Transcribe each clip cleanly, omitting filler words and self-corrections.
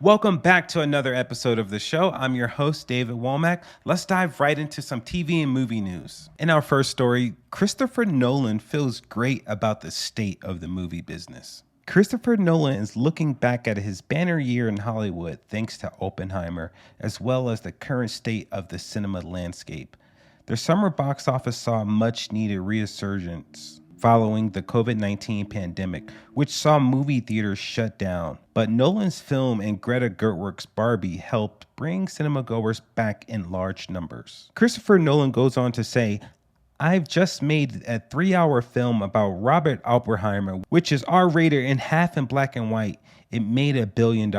Welcome back to another episode of the show. I'm your host, David Womack. Let's dive right into some TV and movie news. In our first story, Christopher Nolan feels great about the state of the movie business. Christopher Nolan is looking back at his banner year in Hollywood thanks to Oppenheimer, as well as the current state of the cinema landscape. The summer box office saw a much needed resurgence following the COVID-19 pandemic, which saw movie theaters shut down. But Nolan's film and Greta Gerwig's Barbie helped bring cinema goers back in large numbers. Christopher Nolan goes on to say, I've just made a 3-hour film about Robert Oppenheimer, which is R-rated and half in black and white. It made $1 billion.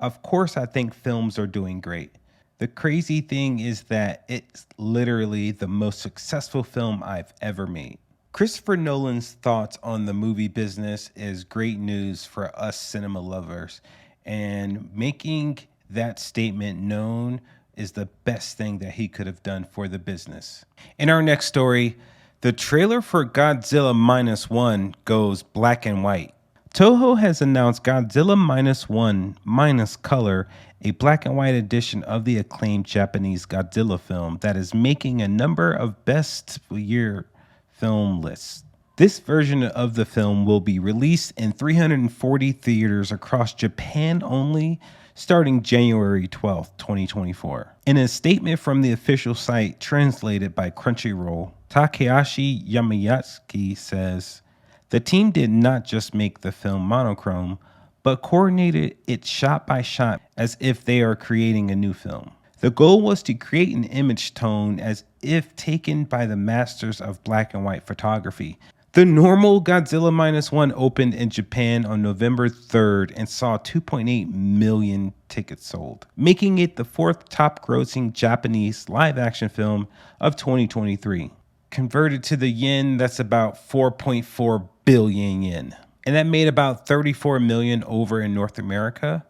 Of course, I think films are doing great. The crazy thing is that it's literally the most successful film I've ever made. Christopher Nolan's thoughts on the movie business is great news for us cinema lovers, and making that statement known is the best thing that he could have done for the business. In our next story, the trailer for Godzilla Minus One goes black and white. Toho has announced Godzilla Minus One Minus Color, a black and white edition of the acclaimed Japanese Godzilla film that is making a number of best year film lists. This version of the film will be released in 340 theaters across Japan only, starting January 12, 2024. In a statement from the official site translated by Crunchyroll, Takahashi Yamazaki says, the team did not just make the film monochrome, but coordinated it shot by shot as if they are creating a new film. The goal was to create an image tone as if taken by the masters of black and white photography. The normal Godzilla Minus One opened in Japan on November 3rd and saw 2.8 million tickets sold, making it the fourth top grossing Japanese live action film of 2023. Converted to the yen, that's about 4.4 billion yen. And that made about 34 million over in North America.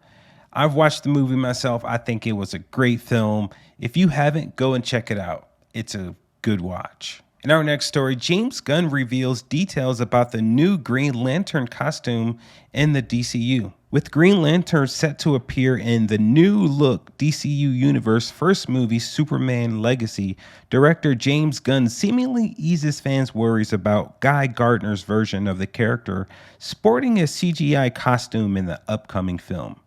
I've watched the movie myself. I think it was a great film. If you haven't, go and check it out. It's a good watch. In our next story, James Gunn reveals details about the new Green Lantern costume in the DCU. With Green Lantern set to appear in the new look DCU Universe first movie Superman Legacy, director James Gunn seemingly eases fans' worries about Guy Gardner's version of the character sporting a CGI costume in the upcoming film.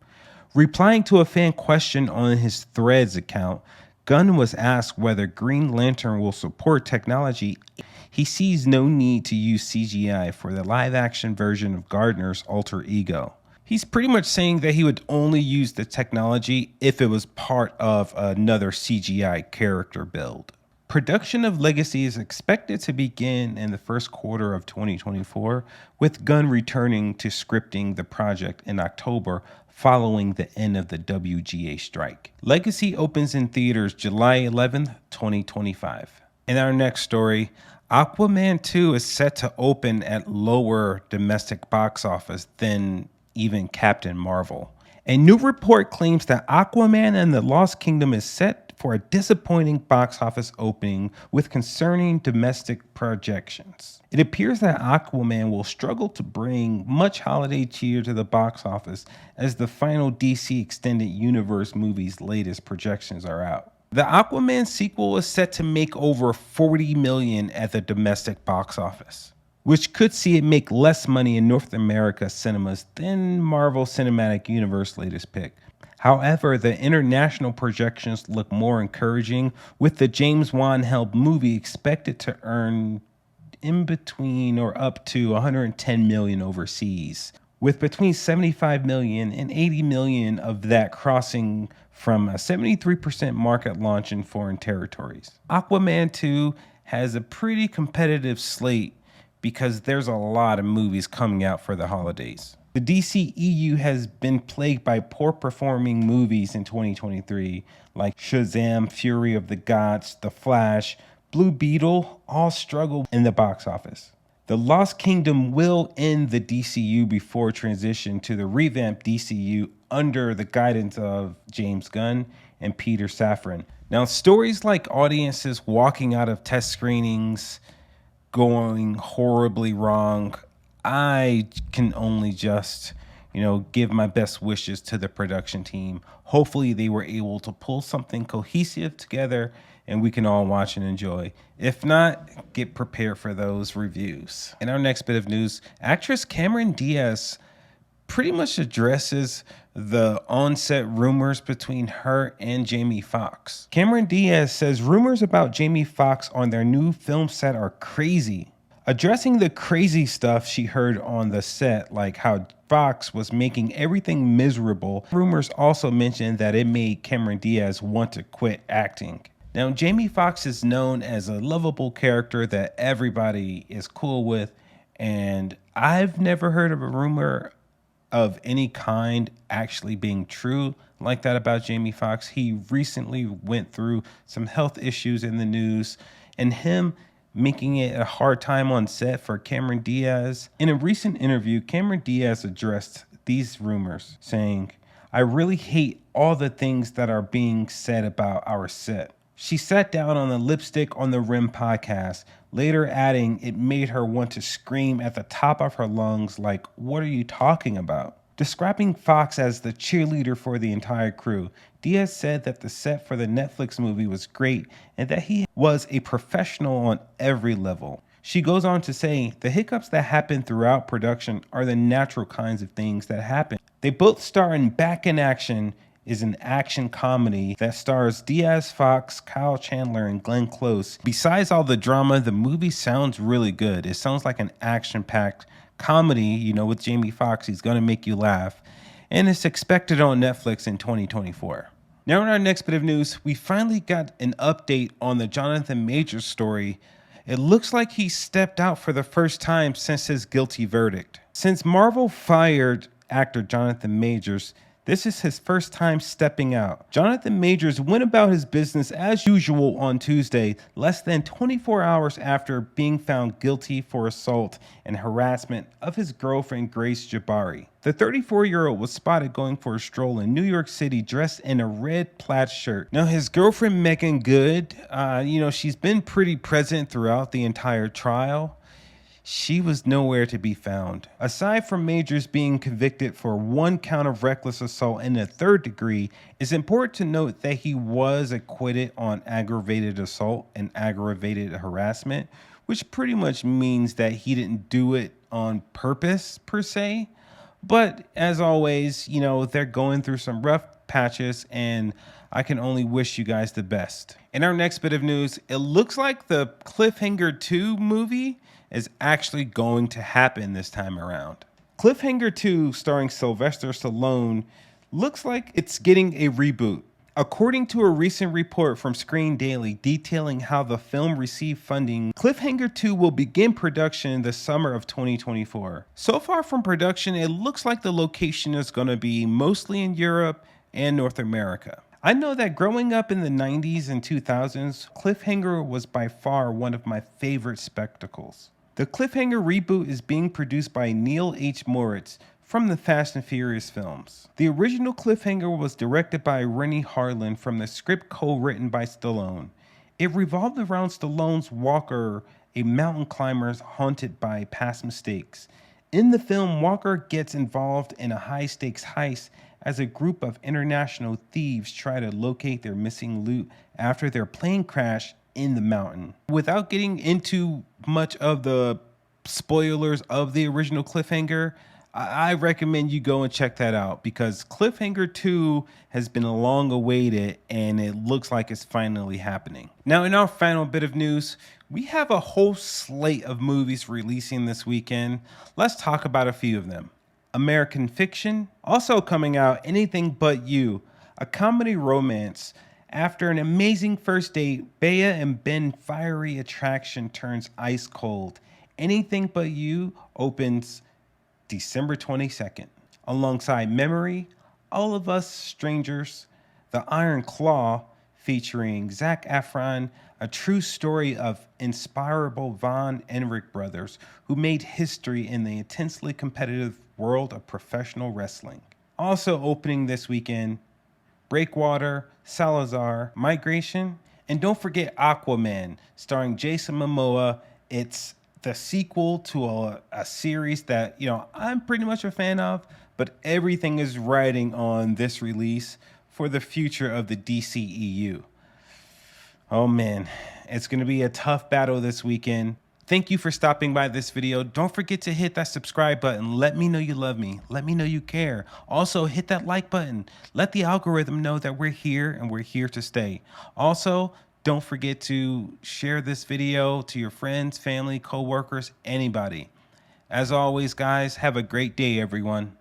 Replying to a fan question on his Threads account, Gunn was asked whether Green Lantern will support technology. He sees no need to use CGI for the live-action version of Gardner's alter ego. He's pretty much saying that he would only use the technology if it was part of another CGI character build. Production of Legacy is expected to begin in the first quarter of 2024, with Gunn returning to scripting the project in October following the end of the WGA strike. Legacy opens in theaters July 11th, 2025. In our next story, Aquaman 2 is set to open at lower domestic box office than even Captain Marvel. A new report claims that Aquaman and the Lost Kingdom is set for a disappointing box office opening with concerning domestic projections. It appears that Aquaman will struggle to bring much holiday cheer to the box office as the final DC Extended Universe movie's latest projections are out. The Aquaman sequel is set to make over $40 million at the domestic box office, which could see it make less money in North America cinemas than Marvel Cinematic Universe latest pick. However, the international projections look more encouraging, with the James Wan-held movie expected to earn in between or up to $110 million overseas, with between $75 million and $80 million of that crossing from a 73% market launch in foreign territories. Aquaman 2 has a pretty competitive slate because there's a lot of movies coming out for the holidays. The DCEU has been plagued by poor performing movies in 2023, like Shazam, Fury of the Gods, The Flash, Blue Beetle, all struggled in the box office. The Lost Kingdom will end the DCU before transition to the revamped DCU under the guidance of James Gunn and Peter Safran. Now, stories like audiences walking out of test screenings going horribly wrong, I can only just, give my best wishes to the production team. Hopefully they were able to pull something cohesive together and we can all watch and enjoy. If not, get prepared for those reviews. In our next bit of news, actress Cameron Diaz pretty much addresses the on-set rumors between her and Jamie Foxx. Cameron Diaz says rumors about Jamie Foxx on their new film set are crazy. Addressing the crazy stuff she heard on the set, like how Fox was making everything miserable, rumors also mentioned that it made Cameron Diaz want to quit acting. Now, Jamie Foxx is known as a lovable character that everybody is cool with, and I've never heard of a rumor of any kind actually being true like that about Jamie Foxx. He recently went through some health issues in the news, and him making it a hard time on set for Cameron Diaz. In a recent interview, Cameron Diaz addressed these rumors, saying, "I really hate all the things that are being said about our set." She sat down on the Lipstick on the Rim podcast, later adding it made her want to scream at the top of her lungs like, "What are you talking about?" Describing Fox as the cheerleader for the entire crew, Diaz said that the set for the Netflix movie was great and that he was a professional on every level. She goes on to say, "The hiccups that happen throughout production are the natural kinds of things that happen." They both star in Back in Action, is an action comedy that stars Diaz, Fox, Kyle Chandler, and Glenn Close. Besides all the drama, the movie sounds really good. It sounds like an action-packed comedy, with Jamie Foxx. He's going to make you laugh. And it's expected on Netflix in 2024. Now in our next bit of news, we finally got an update on the Johnathan Majors story. It looks like he stepped out for the first time since his guilty verdict. Since Marvel fired actor Johnathan Majors, this is his first time stepping out. Johnathan Majors went about his business as usual on Tuesday, less than 24 hours after being found guilty for assault and harassment of his girlfriend Grace Jabari. The 34-year-old was spotted going for a stroll in New York City dressed in a red plaid shirt. Now his girlfriend Megan Good, she's been pretty present throughout the entire trial. She was nowhere to be found. Aside from Majors being convicted for one count of reckless assault in the third degree, it's important to note that he was acquitted on aggravated assault and aggravated harassment, which pretty much means that he didn't do it on purpose per se. But as always, they're going through some rough patches, and I can only wish you guys the best. In our next bit of news, it looks like the Cliffhanger 2 movie is actually going to happen this time around. Cliffhanger 2, starring Sylvester Stallone, looks like it's getting a reboot. According to a recent report from Screen Daily detailing how the film received funding, Cliffhanger 2 will begin production in the summer of 2024. So far from production, it looks like the location is going to be mostly in Europe and North America. I know that growing up in the 90s and 2000s, Cliffhanger was by far one of my favorite spectacles. The Cliffhanger Reboot is being produced by Neil H. Moritz from the Fast and Furious films. The original Cliffhanger was directed by Rennie Harlin from the script co-written by Stallone. It revolved around Stallone's Walker, a mountain climber haunted by past mistakes. In the film, Walker gets involved in a high-stakes heist as a group of international thieves try to locate their missing loot after their plane crashed in the mountain. Without getting into much of the spoilers of the original Cliffhanger, I recommend you go and check that out because Cliffhanger 2 has been long awaited and it looks like it's finally happening. Now, in our final bit of news, we have a whole slate of movies releasing this weekend. Let's talk about a few of them. American Fiction, also coming out Anything But You, a comedy romance. After an amazing first date, Bea and Ben's fiery attraction turns ice cold. Anything But You opens December 22nd. Alongside Memory, All of Us Strangers, The Iron Claw, featuring Zac Efron, a true story of inspirable Von Erich brothers who made history in the intensely competitive world of professional wrestling. Also opening this weekend, Breakwater, Salazar, Migration, and don't forget Aquaman, starring Jason Momoa. It's the sequel to a series that, I'm pretty much a fan of, but everything is riding on this release for the future of the DCEU. Oh man, it's going to be a tough battle this weekend. Thank you for stopping by this video. Don't forget to hit that subscribe button. Let me know you love me. Let me know you care. Also, hit that like button. Let the algorithm know that we're here and we're here to stay. Also, don't forget to share this video to your friends, family, co-workers, anybody. As always, guys, have a great day, everyone.